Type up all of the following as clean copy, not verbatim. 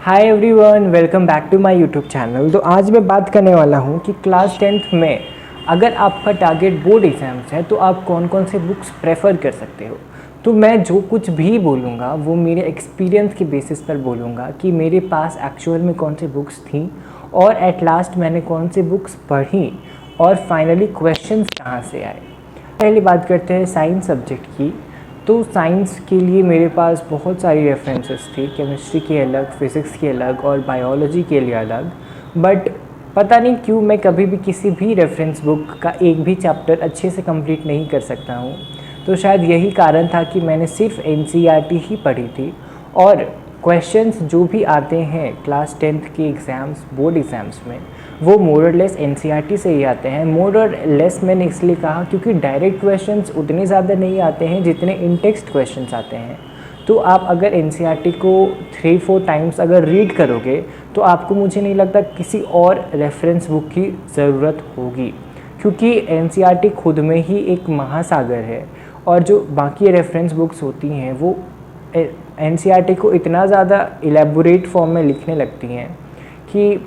Hi everyone, welcome back to my YouTube channel. तो आज मैं बात करने वाला हूँ कि क्लास 10th में अगर आपका टारगेट बोर्ड एग्ज़ाम्स है तो आप कौन कौन से बुक्स प्रेफर कर सकते हो। तो मैं जो कुछ भी बोलूँगा वो मेरे एक्सपीरियंस के बेसिस पर बोलूँगा कि मेरे पास एक्चुअल में कौन सी बुक्स थी और एट लास्ट मैंने कौन सी बुक्स पढ़ी और फाइनली क्वेश्चंस कहाँ से आए। पहली बात करते हैं साइंस सब्जेक्ट की। तो साइंस के लिए मेरे पास बहुत सारी रेफरेंसेस थी, केमिस्ट्री की अलग, फिज़िक्स की अलग और बायोलॉजी के लिए अलग। बट पता नहीं क्यों मैं कभी भी किसी भी रेफरेंस बुक का एक भी चैप्टर अच्छे से कंप्लीट नहीं कर सकता हूँ। तो शायद यही कारण था कि मैंने सिर्फ एनसीईआरटी ही पढ़ी थी और क्वेश्चंस जो भी आते हैं क्लास 10th के एग्ज़ाम्स, बोर्ड एग्ज़ाम्स में, वो मोर और लेस एनसीईआरटी से ही आते हैं। मोर और लेस मैंने इसलिए कहा क्योंकि डायरेक्ट क्वेश्चंस उतने ज़्यादा नहीं आते हैं जितने इन टेक्स्ट क्वेश्चंस आते हैं। तो आप अगर एनसीईआरटी को 3-4 टाइम्स अगर रीड करोगे तो आपको, मुझे नहीं लगता, किसी और रेफरेंस बुक की ज़रूरत होगी, क्योंकि एनसीईआरटी खुद में ही एक महासागर है। और जो बाकी रेफरेंस बुक्स होती हैं वो एनसीईआरटी को इतना ज़्यादा इलेबोरेट फॉर्म में लिखने लगती हैं कि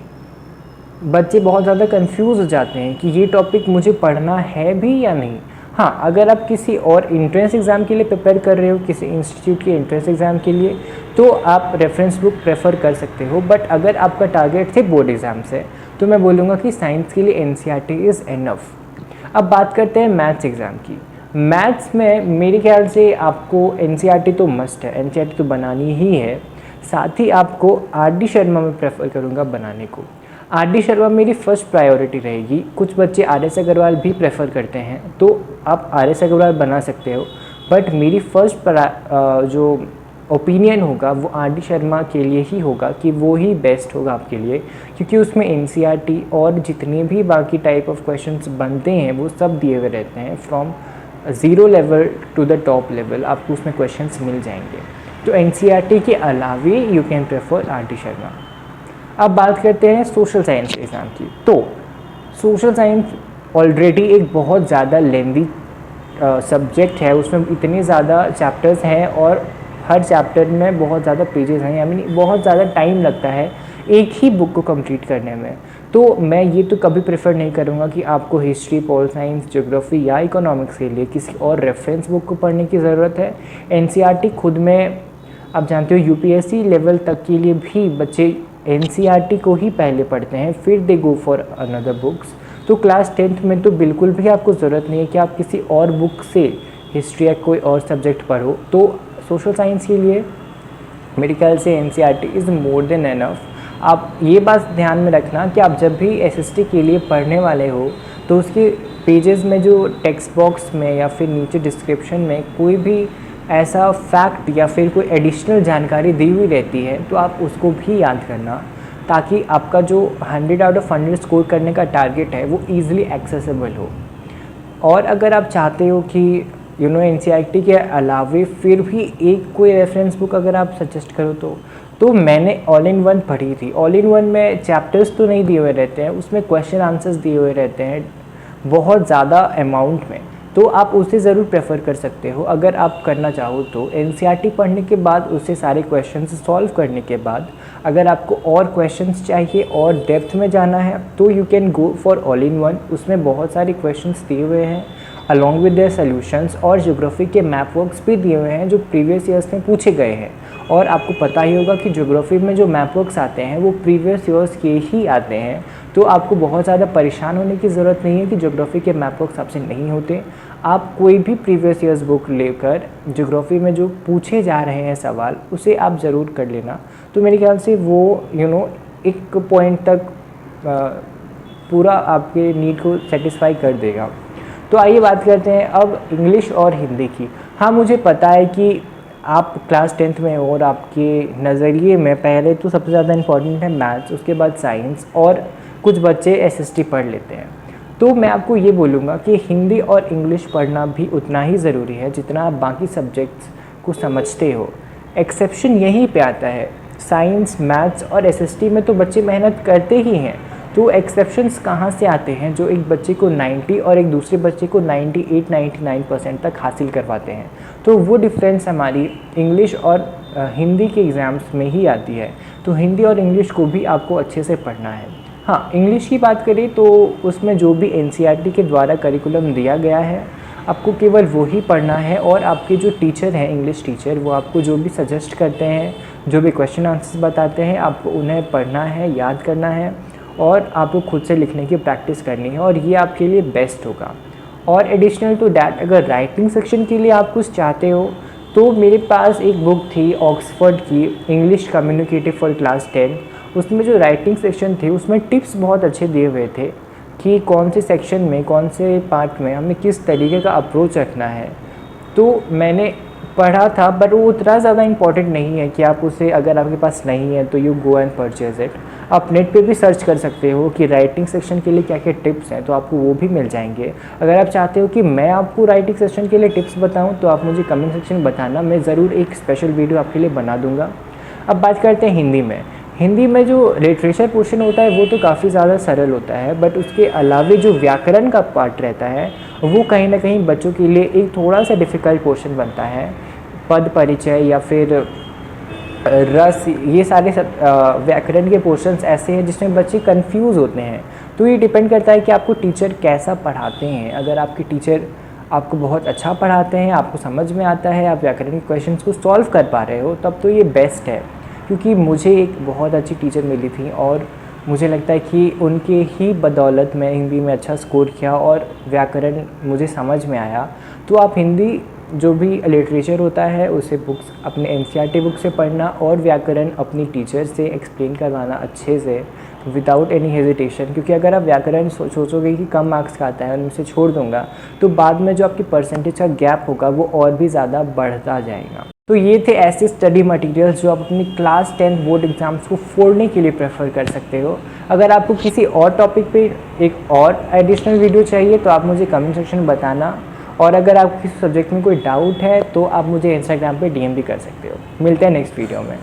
बच्चे बहुत ज़्यादा कंफ्यूज हो जाते हैं कि ये टॉपिक मुझे पढ़ना है भी या नहीं। हाँ, अगर आप किसी और इंट्रेंस एग्ज़ाम के लिए प्रिपेयर कर रहे हो, किसी इंस्टीट्यूट के इंट्रेंस एग्ज़ाम के लिए, तो आप रेफरेंस बुक प्रेफर कर सकते हो। बट अगर आपका टारगेट सिर्फ बोर्ड एग्ज़ाम से, तो मैं बोलूँगा कि साइंस के लिए एनसीईआरटी इज़ एनफ। अब बात करते हैं मैथ्स एग्ज़ाम की। मैथ्स में मेरे ख्याल से आपको एनसीईआरटी तो मस्ट है, एनसीईआरटी तो बनानी ही है। साथ ही आपको आर.डी. शर्मा में प्रेफर करूँगा बनाने को। आर.डी. शर्मा मेरी फर्स्ट प्रायोरिटी रहेगी। कुछ बच्चे आर.एस. अग्रवाल भी प्रेफर करते हैं, तो आप आर.एस. अग्रवाल बना सकते हो। बट मेरी फर्स्ट जो ओपिनियन होगा वो आर.डी. शर्मा के लिए ही होगा कि वो ही बेस्ट होगा आपके लिए, क्योंकि उसमें एनसीईआरटी और जितने भी बाकी टाइप ऑफ क्वेश्चंस बनते हैं वो सब दिए हुए रहते हैं। From 0 level to the top level आपको उसमें क्वेश्चंस मिल जाएंगे। तो एनसीईआरटी के अलावे you can prefer RD. Sharma. अब बात करते हैं सोशल साइंस एग्ज़ाम की। तो सोशल साइंस ऑलरेडी एक बहुत ज़्यादा लेंदी सब्जेक्ट है, उसमें इतने ज़्यादा चैप्टर्स हैं और हर चैप्टर में बहुत ज़्यादा पेजेस हैं, यानी बहुत ज़्यादा टाइम लगता है एक ही बुक को कंप्लीट करने में। तो मैं ये तो कभी प्रेफर नहीं करूँगा कि आपको हिस्ट्री, पॉल साइंस, ज्योग्राफी या इकोनॉमिक्स के लिए किसी और रेफरेंस बुक को पढ़ने की ज़रूरत है। एनसीईआरटी खुद में, आप जानते हो, यूपीएससी लेवल तक के लिए भी बच्चे एनसीईआरटी को ही पहले पढ़ते हैं, फिर दे गो फॉर अनदर बुक्स। तो क्लास 10th में तो बिल्कुल भी आपको ज़रूरत नहीं है कि आप किसी और बुक से हिस्ट्री या कोई और सब्जेक्ट पढ़ो। तो सोशल साइंस के लिए मेरे ख्याल से NCERT is more than enough. आप ये बात ध्यान में रखना कि आप जब भी एसएसटी के लिए पढ़ने वाले हो तो उसके पेजेस में जो टेक्स्ट बॉक्स में या फिर नीचे डिस्क्रिप्शन में कोई भी ऐसा फैक्ट या फिर कोई एडिशनल जानकारी दी हुई रहती है तो आप उसको भी याद करना, ताकि आपका जो 100 आउट ऑफ 100 स्कोर करने का टारगेट है वो ईज़िली एक्सेसिबल हो। और अगर आप चाहते हो कि एनसीईआरटी के अलावे फिर भी एक कोई रेफरेंस बुक अगर आप सजेस्ट करो तो मैंने ऑल इन वन पढ़ी थी। ऑल इन वन में चैप्टर्स तो नहीं दिए हुए रहते हैं, उसमें क्वेश्चन आंसर्स दिए हुए रहते हैं बहुत ज़्यादा अमाउंट में, तो आप उसे ज़रूर प्रेफर कर सकते हो अगर आप करना चाहो तो। एनसीईआरटी पढ़ने के बाद उससे सारे क्वेश्चंस सॉल्व करने के बाद अगर आपको और क्वेश्चंस चाहिए और डेप्थ में जाना है तो you can go for all in one. उसमें बहुत सारे क्वेश्चंस दिए हुए हैं अलॉन्ग विद देयर सॉल्यूशंस, और ज्योग्राफी के मैप वर्क्स भी दिए हुए हैं जो प्रीवियस ईयर्स में पूछे गए हैं। और आपको पता ही होगा कि ज्योग्राफी में जो मैप वर्क्स आते हैं वो प्रीवियस ईयर्स के ही आते हैं, तो आपको बहुत ज़्यादा परेशान होने की ज़रूरत नहीं है कि ज्योग्राफी के मैप वर्क्स आपसे नहीं होते। आप कोई भी प्रीवियस ईयर्स बुक लेकर ज्योग्राफी में जो पूछे जा रहे हैं सवाल उसे आप ज़रूर कर लेना। तो मेरे ख्याल से वो एक पॉइंट तक पूरा आपके नीड को सेटिस्फाई कर देगा। तो आइए बात करते हैं अब इंग्लिश और हिंदी की। हाँ, मुझे पता है कि आप क्लास 10th में हो और आपके नज़रिए में पहले तो सबसे ज़्यादा इम्पॉर्टेंट है मैथ्स, उसके बाद साइंस और कुछ बच्चे एसएसटी पढ़ लेते हैं। तो मैं आपको ये बोलूँगा कि हिंदी और इंग्लिश पढ़ना भी उतना ही ज़रूरी है जितना आप बाकी सब्जेक्ट्स को समझते हो। एक्सेप्शन यहीं पे आता है, साइंस, मैथ्स और एसएसटी में तो बच्चे मेहनत करते ही हैं, तो एक्सेप्शंस कहाँ से आते हैं जो एक बच्चे को 90 और एक दूसरे बच्चे को 98-99% तक हासिल करवाते हैं। तो वो डिफरेंस हमारी इंग्लिश और हिंदी के एग्ज़ाम्स में ही आती है। तो हिंदी और इंग्लिश को भी आपको अच्छे से पढ़ना है। हाँ, इंग्लिश की बात करें तो उसमें जो भी एनसीईआरटी के द्वारा करिकुलम दिया गया है आपको केवल वो ही पढ़ना है, और आपके जो टीचर हैं इंग्लिश टीचर, वो आपको जो भी सजेस्ट करते हैं, जो भी क्वेश्चन आंसर्स बताते हैं, आपको उन्हें पढ़ना है, याद करना है और आपको खुद से लिखने की प्रैक्टिस करनी है, और ये आपके लिए बेस्ट होगा। और एडिशनल टू दैट, अगर राइटिंग सेक्शन के लिए आप कुछ चाहते हो तो मेरे पास एक बुक थी ऑक्सफोर्ड की, इंग्लिश कम्युनिकेटिव फॉर क्लास 10। उसमें जो राइटिंग सेक्शन थे उसमें टिप्स बहुत अच्छे दिए हुए थे कि कौन से सेक्शन में, कौन से पार्ट में हमें किस तरीके का अप्रोच रखना है। तो मैंने पढ़ा था, बट वो उतना ज़्यादा इम्पॉर्टेंट नहीं है कि आप उसे, अगर आपके पास नहीं है तो you go and purchase it. आप नेट पे भी सर्च कर सकते हो कि राइटिंग सेक्शन के लिए क्या क्या टिप्स हैं, तो आपको वो भी मिल जाएंगे। अगर आप चाहते हो कि मैं आपको राइटिंग सेक्शन के लिए टिप्स बताऊं तो आप मुझे कमेंट सेक्शन बताना, मैं ज़रूर एक स्पेशल वीडियो आपके लिए बना दूंगा। अब बात करते हैं हिंदी में। हिंदी में जो लिटरेचर पोर्शन होता है वो तो काफ़ी ज़्यादा सरल होता है, बट उसके अलावे जो व्याकरण का पार्ट रहता है वो कहीं ना कहीं बच्चों के लिए एक थोड़ा सा डिफ़िकल्ट पोर्शन बनता है। पद परिचय या फिर रस, ये सारे व्याकरण के पोर्शंस ऐसे हैं जिसमें बच्चे कंफ्यूज होते हैं। तो ये डिपेंड करता है कि आपको टीचर कैसा पढ़ाते हैं। अगर आपके टीचर आपको बहुत अच्छा पढ़ाते हैं, आपको समझ में आता है, आप व्याकरण के क्वेश्चंस को सॉल्व कर पा रहे हो, तब तो ये बेस्ट है। क्योंकि मुझे एक बहुत अच्छी टीचर मिली थी और मुझे लगता है कि उनके ही बदौलत मैं हिंदी में अच्छा स्कोर किया और व्याकरण मुझे समझ में आया। तो आप हिंदी जो भी लिटरेचर होता है उसे बुक्स, अपने एनसीईआरटी बुक से पढ़ना, और व्याकरण अपनी टीचर से एक्सप्लेन करवाना अच्छे से, विदाउट एनी हेजिटेशन। क्योंकि अगर आप व्याकरण सोचोगे कि कम मार्क्स का आता है और मैं इसे छोड़ दूंगा, तो बाद में जो आपकी परसेंटेज का गैप होगा वो और भी ज़्यादा बढ़ता जाएगा। तो ये थे ऐसे स्टडी मटेरियल्स जो आप अपनी क्लास 10 बोर्ड एग्जाम्स को फोड़ने के लिए प्रेफर कर सकते हो। अगर आपको किसी और टॉपिक पे एक और एडिशनल वीडियो चाहिए तो आप मुझे कमेंट सेक्शन में बताना, और अगर आपको किसी सब्जेक्ट में कोई डाउट है तो आप मुझे इंस्टाग्राम पे डीएम भी कर सकते हो। मिलते हैं नेक्स्ट वीडियो में।